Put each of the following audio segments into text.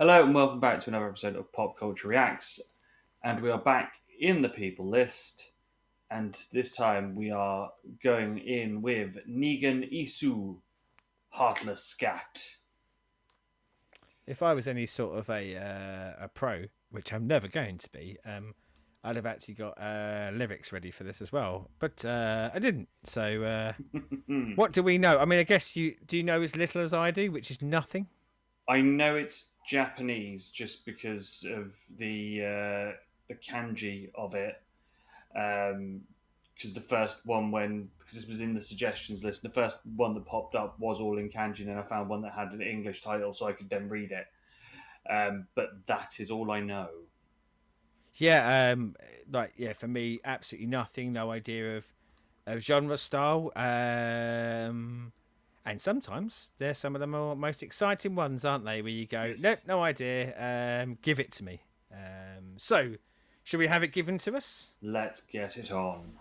Hello and welcome back to another episode of Pop Culture Reacts. And we are back in the people list. And this time we are going in with Ningen Isu, Heartless Scat. If I was any sort of a pro, which I'm never going to be, I'd have actually got lyrics ready for this as well. But I didn't. So what do we know? I mean, I guess you know as little as I do, which is nothing. I know it's Japanese just because of the kanji of it. Because the first one, because this was in the suggestions list, the first one that popped up was all in kanji, and then I found one that had an English title, so I could then read it. But that is all I know. Yeah, for me, absolutely nothing. No idea of genre style. And sometimes they're some of the most exciting ones, aren't they? Where you go, nope, Yes. no idea. Give it to me. So, should we have it given to us? Let's get it on.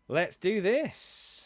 Let's do this.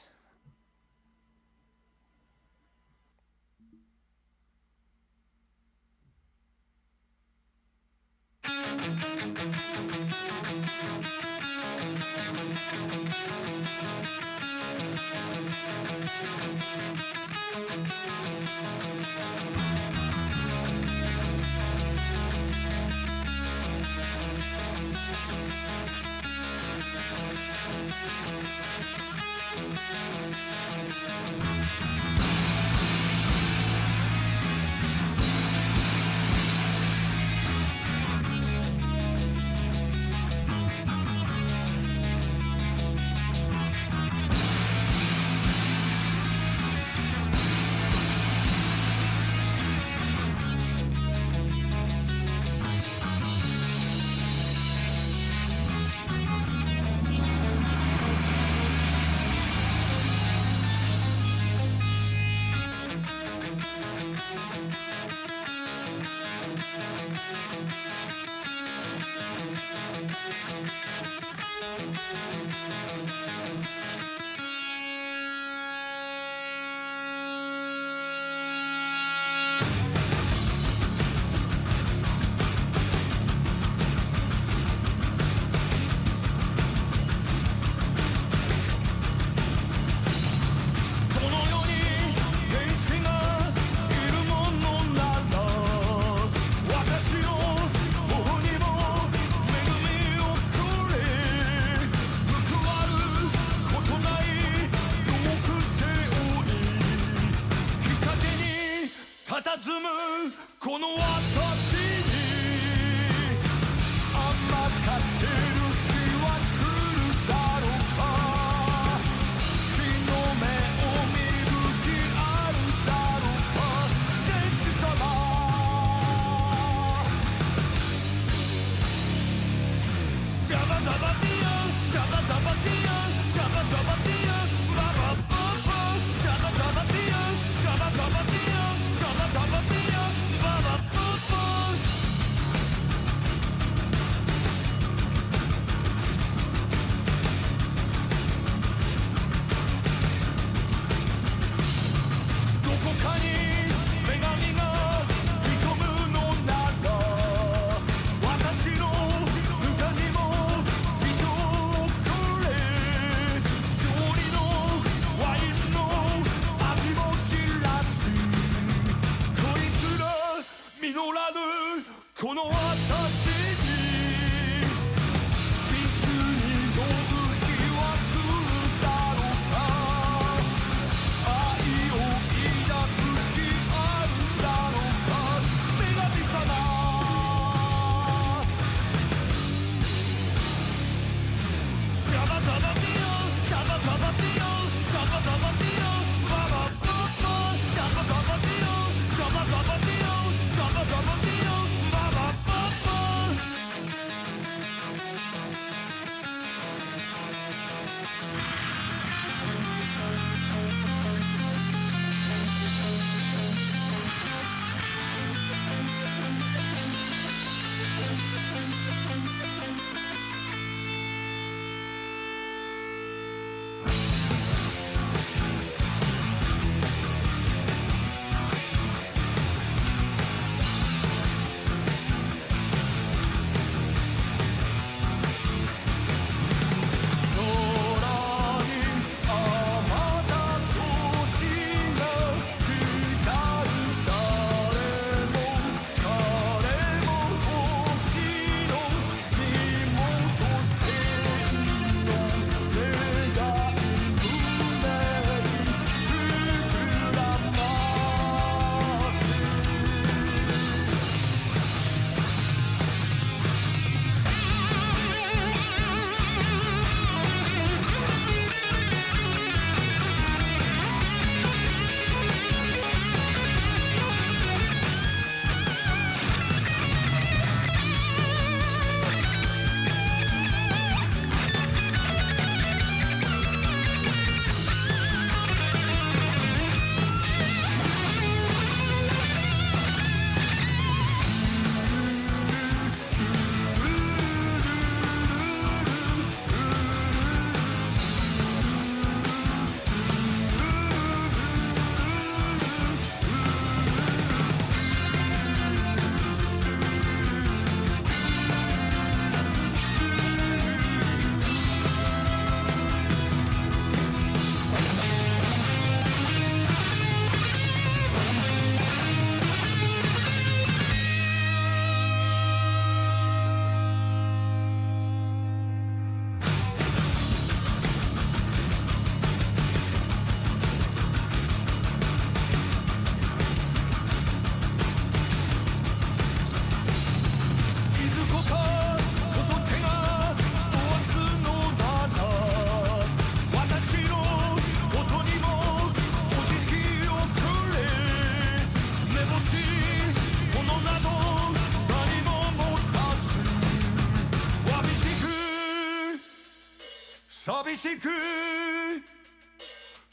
寂しく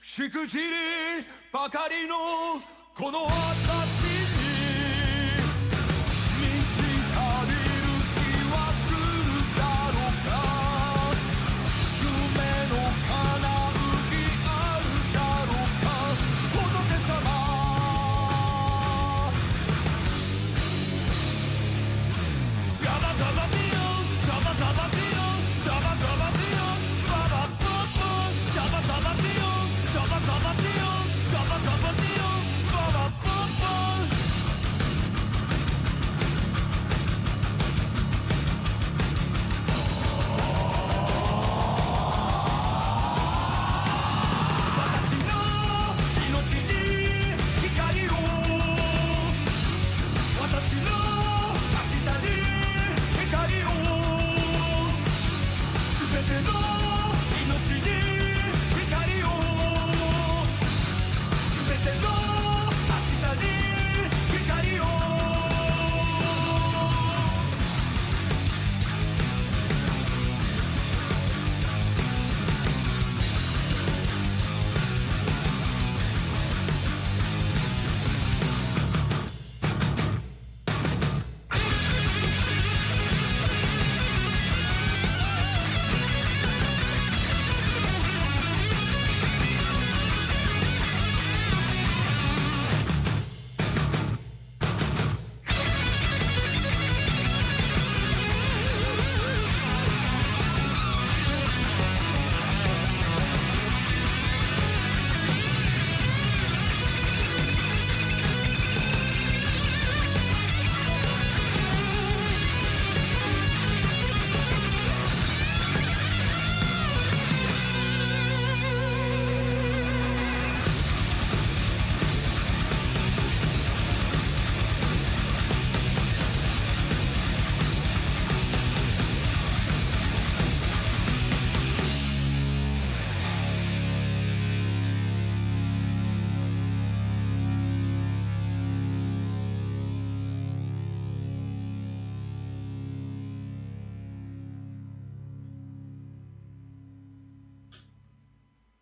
しくじりばかりのこの私に満ち足りる日は来るだろうか夢の叶う日あるだろうか仏様シャバダバディオシャバダバディオシャバダバディオババボンボンシャバダバディオシャバダバディオシャバダバディオババボンボン私の命に光を私の明日に光をすべての命に光をすべての明日に光を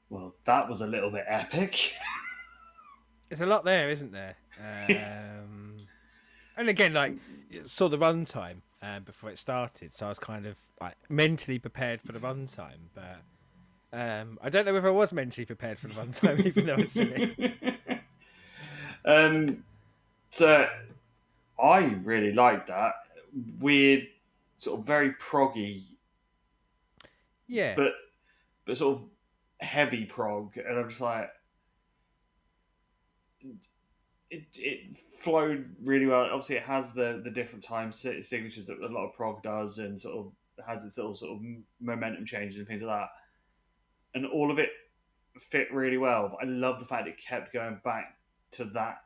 Well, that was a little bit epic. There's a lot there, isn't there? And again, like, saw the runtime before it started, so I was kind of like mentally prepared for the runtime. But I don't know whether I was mentally prepared for the runtime, even though it's silly. So I really like that weird, sort of very proggy, Yeah, but sort of heavy prog, and I'm just like, it flowed really well. Obviously, it has the different time signatures that a lot of prog does, and sort of has its little sort of momentum changes and things like that. And all of it fit really well. But I love the fact it kept going back to that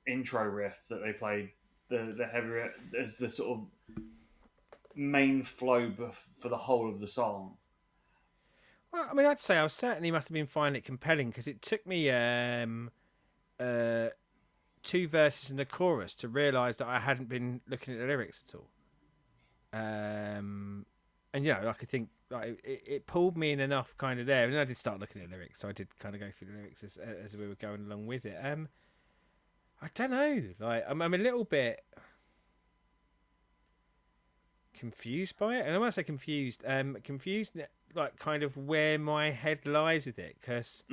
intro riff that they played, the heavy as the sort of main flow for the whole of the song. well, I mean, I'd say I certainly must have been finding it compelling because it took me two verses in the chorus to realise that I hadn't been looking at the lyrics at all. And like I think like it pulled me in enough kind of there, and then I did start looking at the lyrics, so I did kind of go through the lyrics as we were going along with it. I don't know, like I'm a little bit confused by it, and I want to say confused like kind of where my head lies with it, because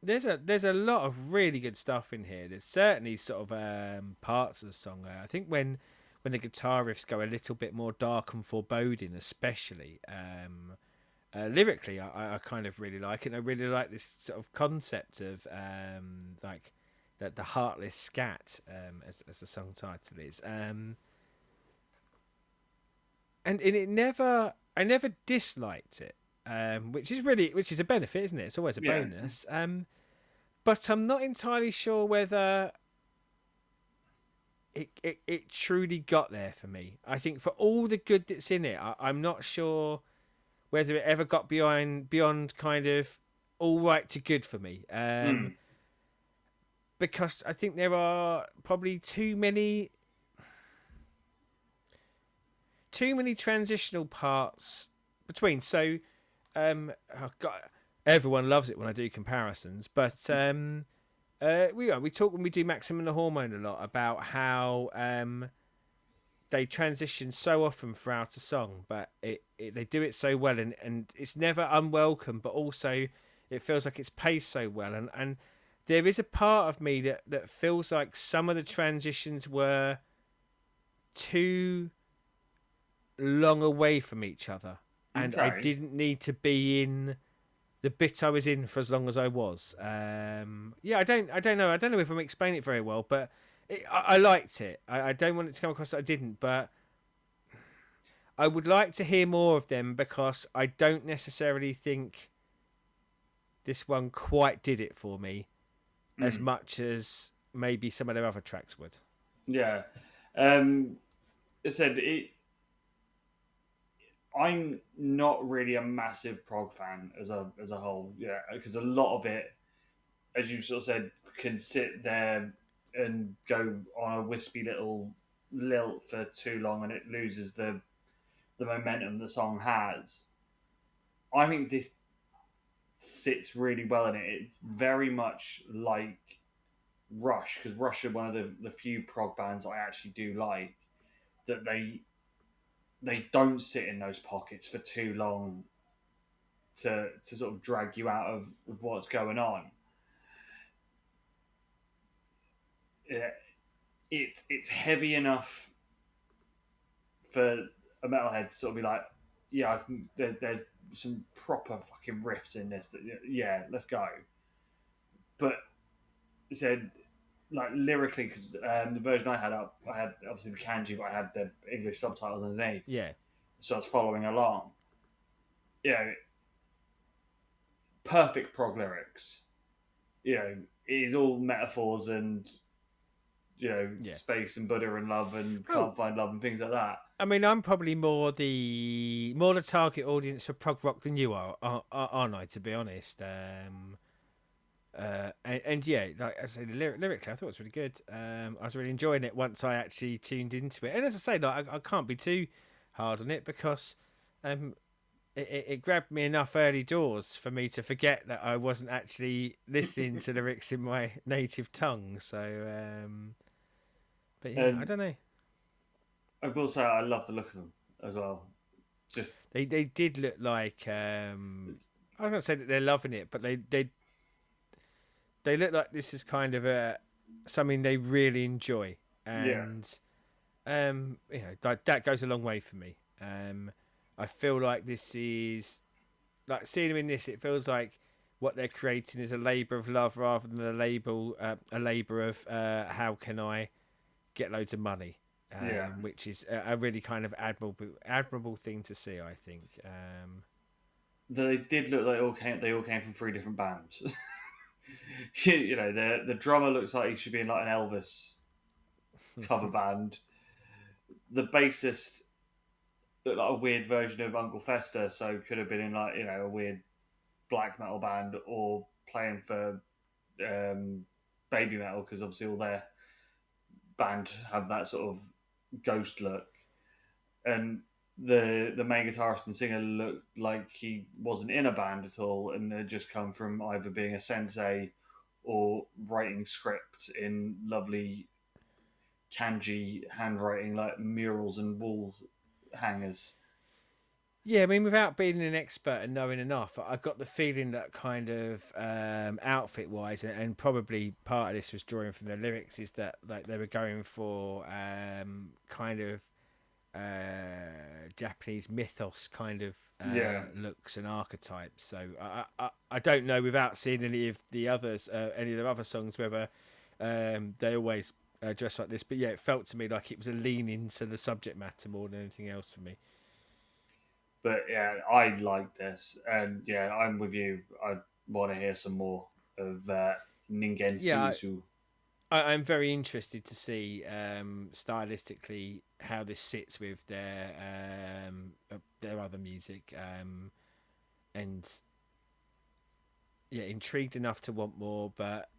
there's a lot of really good stuff in here. There's certainly sort of parts of the song. I think when the guitar riffs go a little bit more dark and foreboding, especially lyrically, I kind of really like it. And I really like this sort of concept of like the Heartless Scat, as the song title is. And I never disliked it, which is a benefit, isn't it? It's always a bonus. But I'm not entirely sure whether it truly got there for me. I think for all the good that's in it, I'm not sure whether it ever got beyond kind of all right to good for me. Because I think there are probably too many transitional parts between. So, oh God, everyone loves it when I do comparisons, but we talk when we do Maximum the Hormone a lot about how they transition so often throughout a song, but they do it so well, and it's never unwelcome, but also it feels like it's paced so well, and there is a part of me that feels like some of the transitions were too long away from each other, and I Okay. didn't need to be in the bit I was in for as long as I was. Yeah, I don't know. I don't know if I'm explaining it very well, but I liked it. I don't want it to come across that I didn't, but I would like to hear more of them because I don't necessarily think this one quite did it for me as Mm. much as maybe some of their other tracks would. Yeah. Um, I said it. I'm not really a massive prog fan as a whole. Yeah, because a lot of it, as you sort of said, can sit there and go on a wispy little lilt for too long, and it loses the momentum the song has. I think this sits really well in it. It's very much like Rush, because Rush are one of the few prog bands I actually do like, that they don't sit in those pockets for too long to sort of drag you out of what's going on. Yeah, it's heavy enough for a metalhead to sort of be like, yeah, there's some proper fucking riffs in this. That, yeah, let's go. But said like lyrically, because the version I had up, I had obviously the kanji, but I had the English subtitles underneath, Yeah, so I was following along. Yeah, perfect prog lyrics. It is all metaphors and yeah. space and Buddha and love and Well, can't find love and things like that. I mean, I'm probably more the target audience for prog rock than you aren't I? To be honest, and yeah, like I say, lyrically, I thought it was really good. I was really enjoying it once I actually tuned into it. And as I say, like I can't be too hard on it because um, it grabbed me enough early doors for me to forget that I wasn't actually listening to lyrics in my native tongue. So, but yeah, I And don't know. I will say I love the look of them as well. Just They did look like I was gonna say that they're loving it, but they look like this is kind of a something they really enjoy, yeah, and that goes a long way for me. I feel like this is like seeing them in this. It feels like what they're creating is a labour of love rather than a labour of how can I get loads of money, yeah. which is a really kind of admirable thing to see. I think. They did look like they all came from three different bands. The drummer looks like he should be in like an Elvis cover band. The bassist looked like a weird version of Uncle Fester, so could have been in like a weird black metal band or playing for um, baby metal, because obviously all their band have that sort of ghost look. And the main guitarist and singer looked like he wasn't in a band at all, and had just come from either being a sensei or writing script in lovely kanji handwriting, like murals and wall hangers. Yeah, I mean, without being an expert and knowing enough, I got the feeling that kind of outfit wise, and probably part of this was drawing from the lyrics, is that like they were going for kind of Japanese mythos kind of Yeah, looks and archetypes. So I don't know without seeing any of the others, any of their other songs, whether they always dress like this. But yeah, it felt to me like it was a lean into the subject matter more than anything else for me. but yeah, I like this, and yeah, I'm with you. I want to hear some more of Ningen Yeah, Isu. I'm very interested to see stylistically how this sits with their other music, and yeah, intrigued enough to want more, but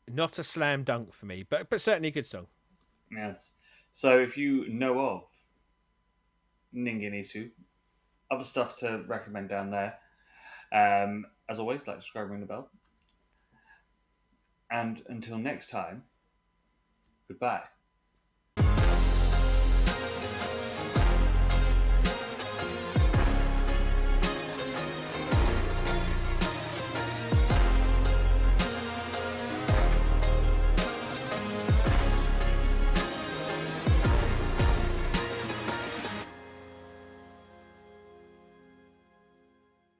not a slam dunk for me, but certainly a good song. Yes. So if you know of Ningen Isu, other stuff to recommend down there. As always, like, subscribe, ring the bell. And until next time, goodbye.